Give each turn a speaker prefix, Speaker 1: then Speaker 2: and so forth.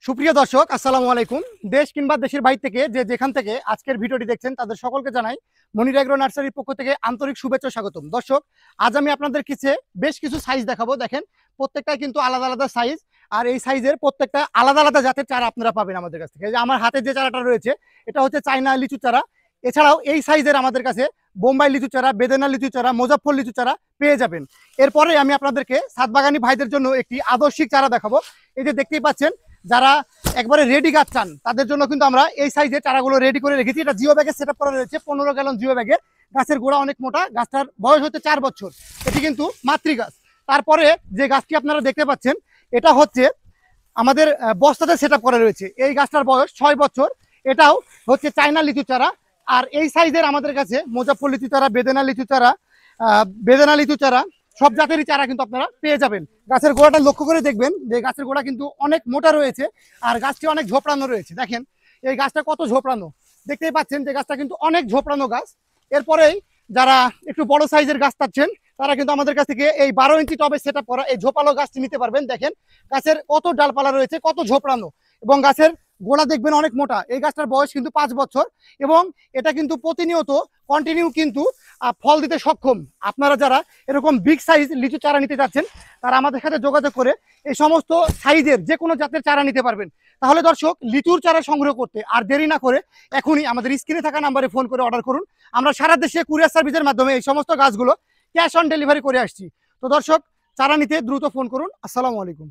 Speaker 1: সুপ্রিয় দর্শক, আসসালামু আলাইকুম। দেশ কিংবা দেশের বাইরে থেকে যেখান থেকে আজকের ভিডিওটি দেখছেন তাদের সকলকে জানাই মনির এগ্রো নার্সারির পক্ষ থেকে আন্তরিক শুভেচ্ছা স্বাগতম। দর্শক, আজ আমি আপনাদের বেশ কিছু সাইজ দেখাবো। দেখেন, প্রত্যেকটাই কিন্তু আলাদা আলাদা সাইজ, আর এই সাইজের প্রত্যেকটা আলাদা আলাদা জাতের চারা আপনারা পাবেন আমাদের কাছ থেকে। যে আমার হাতে যে চারাটা রয়েছে এটা হচ্ছে চায়না লিচু চারা। এছাড়াও এই সাইজের আমাদের কাছে বোম্বাই লিচু চারা, বেদেনা লিচু চারা, মুজাফফর লিচু চারা পেয়ে যাবেন। এরপরে আমি আপনাদেরকে সাতবাগানি ভাইদের জন্য একটি আদর্শিক চারা দেখাবো। এই যে দেখতেই পাচ্ছেন, যারা একবারে রেডি গাছ চান তাদের জন্য কিন্তু আমরা এই সাইজের চারাগুলো রেডি করে রেখেছি। এটা জিও ব্যাগে সেট আপ করা রয়েছে, 15 গ্যালন জিও ব্যাগের। গাছের গোড়া অনেক মোটা, গাছটার বয়স হচ্ছে 4 বছর। এটি কিন্তু মাতৃ গাছ। তারপরে যে গাছটি আপনারা দেখতে পাচ্ছেন এটা হচ্ছে আমাদের বস্তাতে সেট আপ করা রয়েছে। এই গাছটার বয়স 6 বছর। এটাও হচ্ছে চায়না লিচু চারা। আর এই সাইজের আমাদের কাছে মুজাফফর লিচু চারা, বেদেনা লিচু চারা সব জাতেরই চারা কিন্তু আপনারা পেয়ে যাবেন। গাছের গোড়াটা লক্ষ্য করে দেখবেন যে গাছের গোড়া কিন্তু অনেক মোটা রয়েছে, আর গাছটি অনেক ঝোপড়ানো রয়েছে। দেখেন এই গাছটা কত ঝোপড়ানো, দেখতেই পাচ্ছেন যে গাছটা কিন্তু অনেক ঝোপড়ানো গাছ। এরপরেই যারা একটু বড় সাইজের গাছ চাচ্ছেন তারা কিন্তু আমাদের কাছ থেকে এই 12 ইঞ্চি টবে সেট আপ করা এই ঝোপালো গাছটি নিতে পারবেন। দেখেন গাছের কত ডালপালা রয়েছে, কত ঝোপড়ানো, এবং গাছের গোড়া দেখবেন অনেক মোটা। এই গাছটার বয়স কিন্তু 5 বছর, এবং এটা কিন্তু প্রতিনিয়ত কন্টিনিউ কিন্তু ফল দিতে সক্ষম। আপনারা যারা এরকম বিগ সাইজ লিচু চারা নিতে যাচ্ছেন তারা আমাদের সাথে যোগাযোগ করে এই সমস্ত সাইজের যে কোনো জাতের চারা নিতে পারবেন। তাহলে দর্শক, লিচুর চারা সংগ্রহ করতে আর দেরি না করে এখনই আমাদের স্ক্রিনে থাকা নাম্বারে ফোন করে অর্ডার করুন। আমরা সারা দেশে কুরিয়ার সার্ভিসের মাধ্যমে এই সমস্ত গাছগুলো ক্যাশ অন ডেলিভারি করে আসছি। তো দর্শক, চারা নিতে দ্রুত ফোন করুন। আসসালামু আলাইকুম।